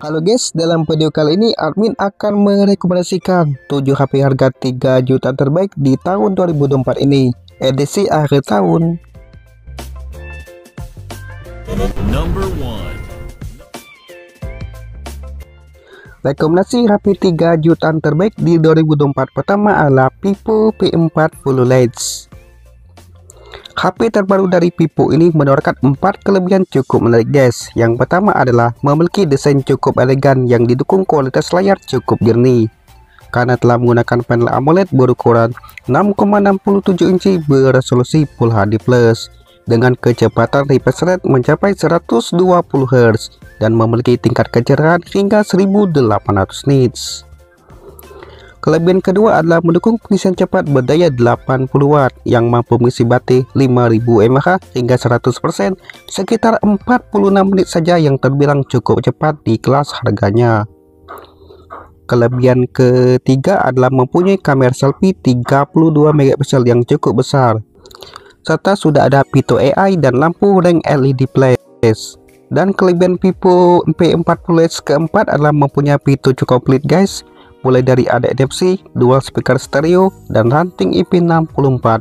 Halo guys, dalam video kali ini admin akan merekomendasikan 7 HP harga 3 juta terbaik di tahun 2024 ini, edisi akhir tahun. Number 1. Rekomendasi HP 3 jutaan terbaik di 2024 pertama adalah Vivo P40 Lite. HP terbaru dari Vivo ini menawarkan 4 kelebihan cukup menarik guys. Yang pertama adalah memiliki desain cukup elegan yang didukung kualitas layar cukup jernih. Karena telah menggunakan panel AMOLED berukuran 6,67 inci beresolusi Full HD+, dengan kecepatan refresh rate mencapai 120 Hz dan memiliki tingkat kecerahan hingga 1800 nits. Kelebihan kedua adalah mendukung pengisian cepat berdaya 80 Watt yang mampu mengisi baterai 5000 mAh hingga 100% sekitar 46 menit saja, yang terbilang cukup cepat di kelas harganya. Kelebihan ketiga adalah mempunyai kamera selfie 32 megapiksel yang cukup besar, serta sudah ada fitur AI dan lampu ring LED flash. Dan kelebihan Vivo P40 Lite keempat adalah mempunyai fitur cukup komplit guys, mulai dari ada NFC, dual speaker stereo, dan ranting IP64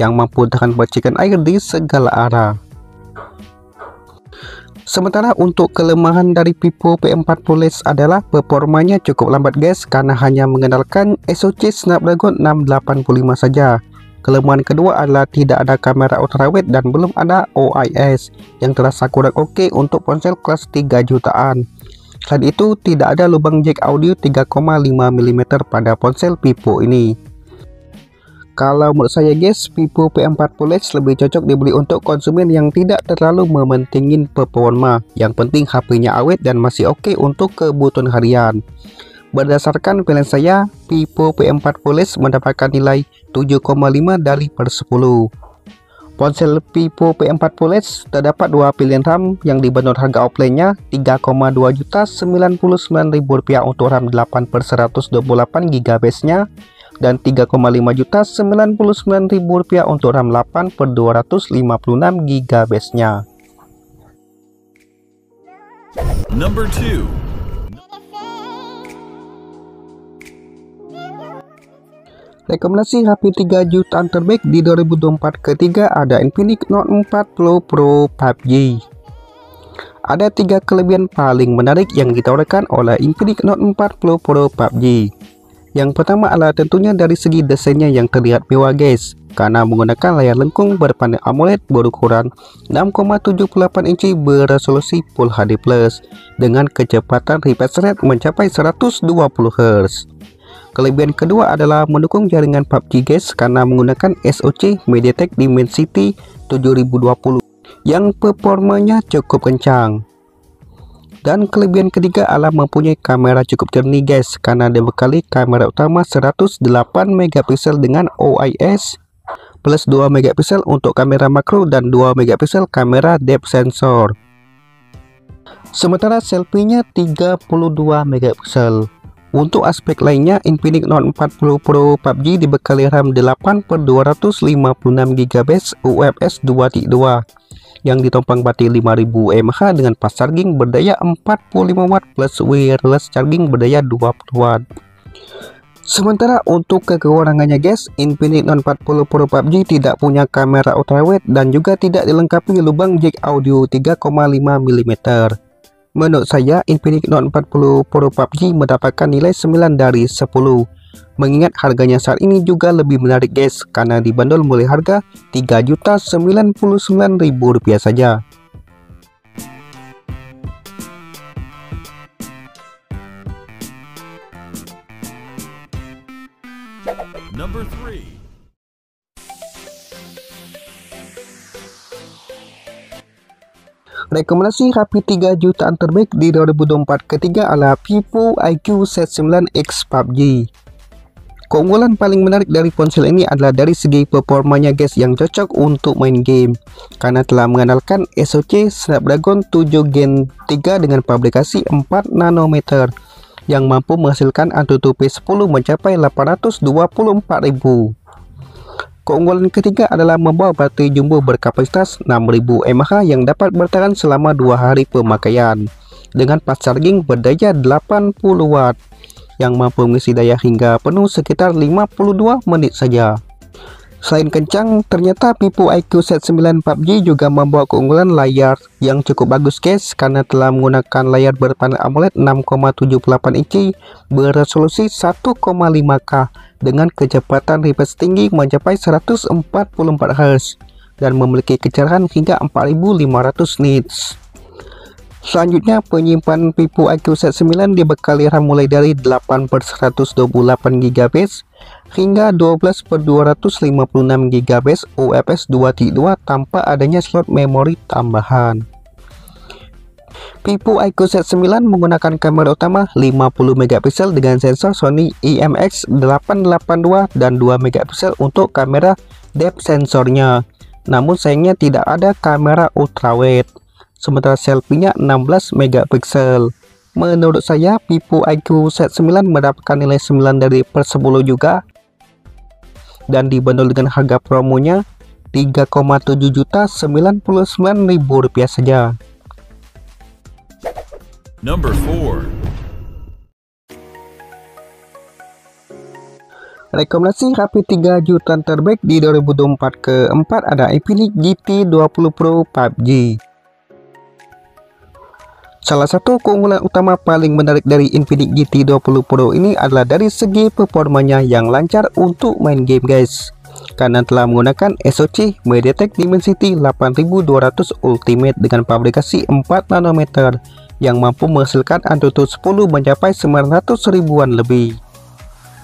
yang mampu tahan percikan air di segala arah. Sementara untuk kelemahan dari Vivo P40 Lite adalah performanya cukup lambat guys, karena hanya mengandalkan SoC Snapdragon 685 saja. Kelemahan kedua adalah tidak ada kamera ultrawide dan belum ada OIS yang terasa kurang oke untuk ponsel kelas 3 jutaan. Selain itu, tidak ada lubang jack audio 3,5 mm pada ponsel Vivo ini. Kalau menurut saya guys, Vivo P40 Lite lebih cocok dibeli untuk konsumen yang tidak terlalu mementingin performa. Yang penting HP-nya awet dan masih oke untuk kebutuhan harian. Berdasarkan pilihan saya, Vivo P40 Lite mendapatkan nilai 7,5 dari per 10. Ponsel Vivo P40 Lite terdapat dua pilihan RAM yang dibanderol harga offline-nya Rp3,2.099.000 untuk RAM 8/128GB-nya dan Rp3,5.099.000 untuk RAM 8/256GB-nya. Number 2. Rekomendasi HP 3 jutaan terbaik di 2024 ketiga ada Infinix Note 40 Pro PUBG. Ada 3 kelebihan paling menarik yang ditawarkan oleh Infinix Note 40 Pro PUBG. Yang pertama adalah tentunya dari segi desainnya yang terlihat mewah guys, karena menggunakan layar lengkung berpanel AMOLED berukuran 6,78 inci beresolusi Full HD+, dengan kecepatan refresh rate mencapai 120 Hz. Kelebihan kedua adalah mendukung jaringan PUBG guys, karena menggunakan SoC MediaTek Dimensity 7020 yang performanya cukup kencang. Dan kelebihan ketiga adalah mempunyai kamera cukup jernih guys, karena dibekali kamera utama 108 megapiksel dengan OIS plus 2 megapiksel untuk kamera makro dan 2 megapiksel kamera depth sensor. Sementara selfie-nya 32 megapiksel. Untuk aspek lainnya, Infinix Note 40 Pro PUBG dibekali RAM 8/256GB UFS 2.2 yang ditopang baterai 5000 mAh dengan fast charging berdaya 45 Watt plus wireless charging berdaya 20 Watt. Sementara untuk kekurangannya guys, Infinix Note 40 Pro PUBG tidak punya kamera ultrawide dan juga tidak dilengkapi lubang jack audio 3,5 mm. Menurut saya, Infinix Note 40 Pro PUBG mendapatkan nilai 9 dari 10. Mengingat harganya saat ini juga lebih menarik guys, karena dibanderol mulai harga Rp3.099.000 saja. Number 3. Rekomendasi HP 3 jutaan terbaik di 2024 ketiga adalah Vivo IQ Z9X PUBG. Keunggulan paling menarik dari ponsel ini adalah dari segi performanya guys, yang cocok untuk main game, karena telah mengandalkan SoC Snapdragon 7 Gen 3 dengan fabrikasi 4 nanometer yang mampu menghasilkan AnTuTu P10 mencapai 824.000. Keunggulan ketiga adalah membawa baterai jumbo berkapasitas 6000 mAh yang dapat bertahan selama 2 hari pemakaian. dengan fast charging berdaya 80 watt yang mampu mengisi daya hingga penuh sekitar 52 menit saja. Selain kencang, ternyata Vivo IQ Z9 PUBG juga membawa keunggulan layar yang cukup bagus guys, karena telah menggunakan layar berpanel AMOLED 6,78 inci beresolusi 1,5K dengan kecepatan refresh tinggi mencapai 144 Hz dan memiliki kecerahan hingga 4500 nits. Selanjutnya, penyimpan Vivo IQ Z9 dibekali RAM mulai dari 8/128 GB hingga 12/256 GB UFS 2.2 tanpa adanya slot memori tambahan. Vivo IQ Z9 menggunakan kamera utama 50 MP dengan sensor Sony IMX882 dan 2 MP untuk kamera depth sensornya. Namun sayangnya tidak ada kamera ultrawide. Sementara selfie-nya 16 MP. Menurut saya Vivo IQ Z9 mendapatkan nilai 9 dari per 10 juga, dan dibanderol dengan harga promonya Rp3,7.099.000 saja. Number 4. Rekomendasi HP 3 jutaan terbaik di 2024 keempat ada Infinix GT20 Pro PUBG. Salah satu keunggulan utama paling menarik dari Infinix GT20 Pro ini adalah dari segi performanya yang lancar untuk main game guys, karena telah menggunakan SoC MediaTek Dimensity 8200 Ultimate dengan fabrikasi 4 nanometer yang mampu menghasilkan AnTuTu 10 mencapai 900 ribuan lebih.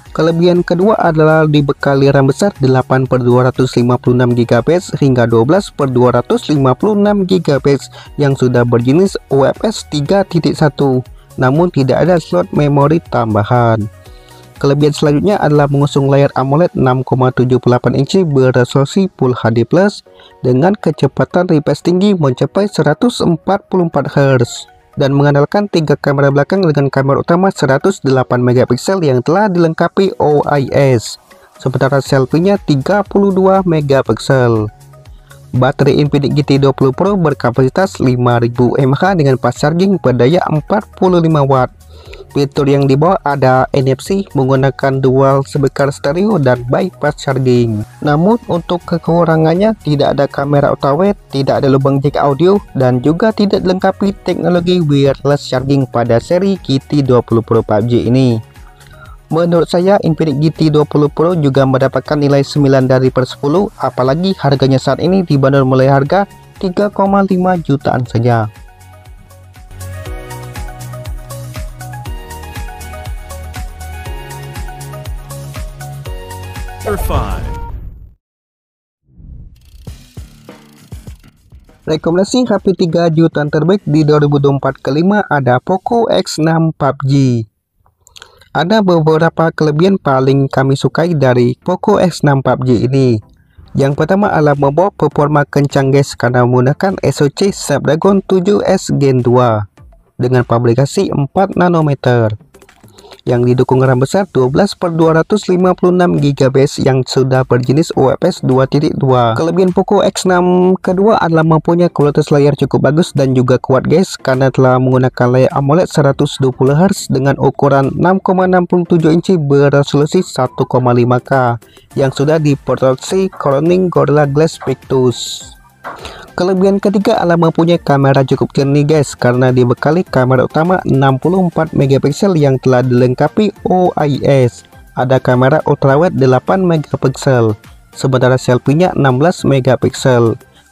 Kelebihan kedua adalah dibekali RAM besar 8/256 GB hingga 12/256 GB yang sudah berjenis UFS 3.1, namun tidak ada slot memori tambahan. Kelebihan selanjutnya adalah mengusung layar AMOLED 6,78 inci beresolusi Full HD+ dengan kecepatan refresh tinggi mencapai 144 Hz. Dan mengandalkan 3 kamera belakang dengan kamera utama 108 MP yang telah dilengkapi OIS, sementara selfie-nya 32 MP. Baterai Infinix GT20 Pro berkapasitas 5000 mAh dengan fast charging berdaya 45 watt. Fitur yang dibawa ada NFC menggunakan dual speaker stereo dan bypass charging. Namun untuk kekurangannya tidak ada kamera ultrawide, tidak ada lubang jack audio, dan juga tidak dilengkapi teknologi wireless charging pada seri GT20 Pro PUBG ini. Menurut saya Infinix GT20 Pro juga mendapatkan nilai 9 dari per 10, apalagi harganya saat ini dibanderol mulai harga 3,5 jutaan saja. Number 5. Rekomendasi HP 3 jutaan terbaik di 2024 kelima ada Poco X6 PUBG. Ada beberapa kelebihan paling kami sukai dari Poco X6 PUBG ini. Yang pertama adalah membawa performa kencang guys, karena menggunakan SoC Snapdragon 7S Gen 2 dengan fabrikasi 4 nanometer yang didukung RAM besar 12/256 GB yang sudah berjenis UFS 2.2. Kelebihan Poco X6 kedua adalah mempunyai kualitas layar cukup bagus dan juga kuat guys, karena telah menggunakan layar AMOLED 120 Hz dengan ukuran 6,67 inci beresolusi 1,5K yang sudah diproduksi Corning Gorilla Glass Victus. Kelebihan ketiga adalah mempunyai kamera cukup jernih guys, karena dibekali kamera utama 64 MP yang telah dilengkapi OIS. Ada kamera ultrawide 8 MP, sementara selfie-nya 16 MP.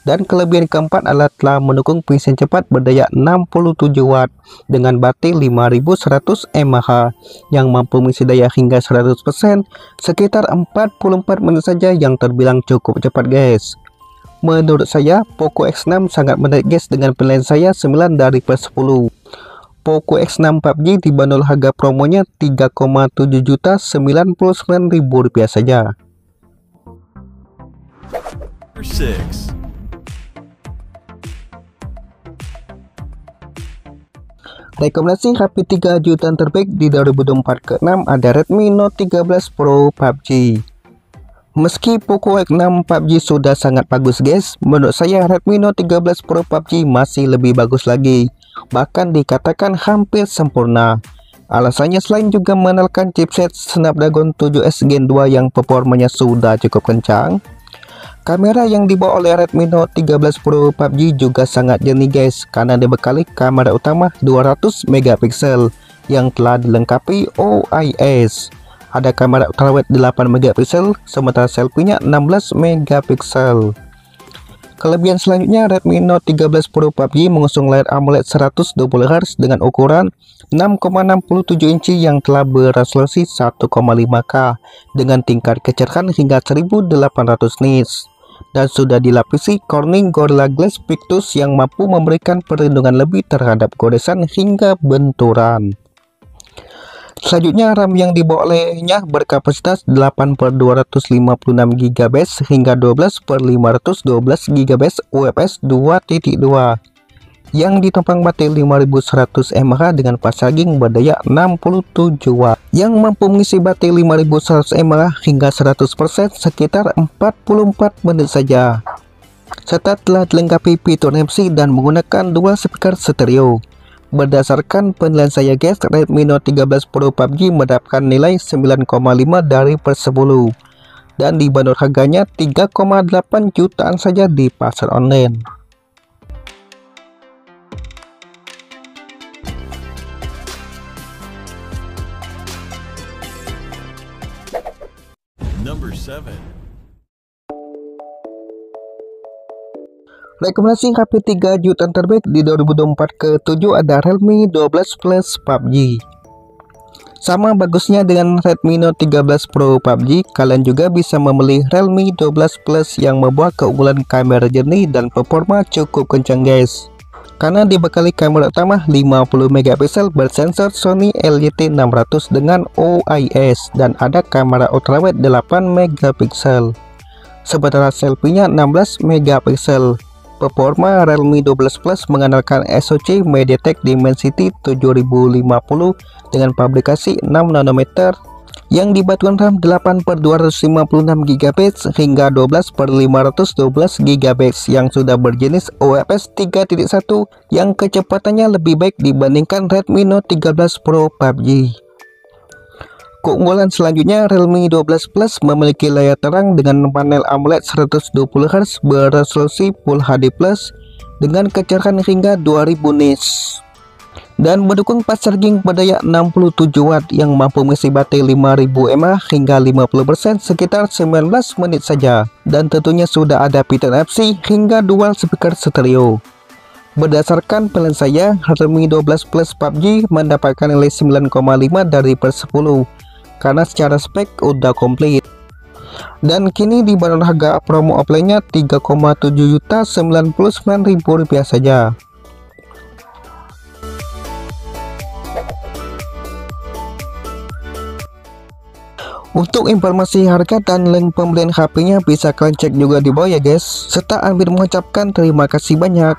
Dan kelebihan keempat adalah telah mendukung pengisian cepat berdaya 67 watt dengan baterai 5100 mAh yang mampu mengisi daya hingga 100% sekitar 44 menit saja, yang terbilang cukup cepat guys. Menurut saya Poco X6 sangat menarik guys, dengan penilaian saya 9 dari per 10. Poco X6 PUBG dibanderol harga promonya Rp3,7.099.000 saja. Number 6. Rekomendasi HP 3 jutaan terbaik di 2024 ke-6 ada Redmi Note 13 Pro PUBG. Meski Poco X6 PUBG sudah sangat bagus guys, menurut saya Redmi Note 13 Pro PUBG masih lebih bagus lagi. bahkan dikatakan hampir sempurna. Alasannya selain juga mengandalkan chipset Snapdragon 7S Gen 2 yang performanya sudah cukup kencang, kamera yang dibawa oleh Redmi Note 13 Pro PUBG juga sangat jernih guys, karena dibekali kamera utama 200 megapiksel yang telah dilengkapi OIS. Ada kamera ultrawide 8 megapiksel, sementara selfie-nya 16 megapiksel. Kelebihan selanjutnya, Redmi Note 13 Pro PUBG mengusung layar AMOLED 120Hz dengan ukuran 6,67 inci yang telah beresolusi 1,5K dengan tingkat kecerahan hingga 1800 nits dan sudah dilapisi Corning Gorilla Glass Victus yang mampu memberikan perlindungan lebih terhadap goresan hingga benturan. Selanjutnya, RAM yang dibawa olehnya berkapasitas 8/256 GB hingga 12/512 GB UFS 2.2 yang ditopang baterai 5100 mAh dengan fast charging berdaya 67 watt yang mampu mengisi baterai 5100 mAh hingga 100% sekitar 44 menit saja, serta telah dilengkapi fitur NFC dan menggunakan dual speaker stereo. Berdasarkan penilaian saya guys, Redmi Note 13 Pro PUBG mendapatkan nilai 9,5 dari per 10 dan dibanderol harganya 3,8 jutaan saja di pasar online. Number 7. Rekomendasi HP 3 jutaan terbaik di 2024 ke-7 ada Realme 12 Plus PUBG. Sama bagusnya dengan Redmi Note 13 Pro PUBG, kalian juga bisa membeli Realme 12 Plus yang membawa keunggulan kamera jernih dan performa cukup kencang guys. Karena dibekali kamera utama 50 megapiksel bersensor Sony LYT600 dengan OIS dan ada kamera ultrawide 8 megapiksel. Sementara selfie-nya 16 megapiksel. Performa Realme 12 Plus mengandalkan SoC MediaTek Dimensity 7050 dengan fabrikasi 6 nanometer yang dibantu RAM 8/256 GB hingga 12/512 GB yang sudah berjenis UFS 3.1 yang kecepatannya lebih baik dibandingkan Redmi Note 13 Pro PUBG. Keunggulan selanjutnya, Realme 12 Plus memiliki layar terang dengan panel AMOLED 120Hz beresolusi Full HD Plus dengan kecerahan hingga 2000 nits dan mendukung fast charging berdaya 67 watt yang mampu mengisi baterai 5000 mAh hingga 50% sekitar 19 menit saja, dan tentunya sudah ada fitur NFC hingga dual speaker stereo. Berdasarkan penilaian saya, Realme 12 Plus PUBG mendapatkan nilai 9,5 dari per 10 karena secara spek udah komplit. Dan kini dibanderol harga promo offline-nya Rp3,7.099.000 saja. Untuk informasi harga dan link pembelian HP-nya bisa kalian cek juga di bawah ya guys. Serta Amir mengucapkan terima kasih banyak.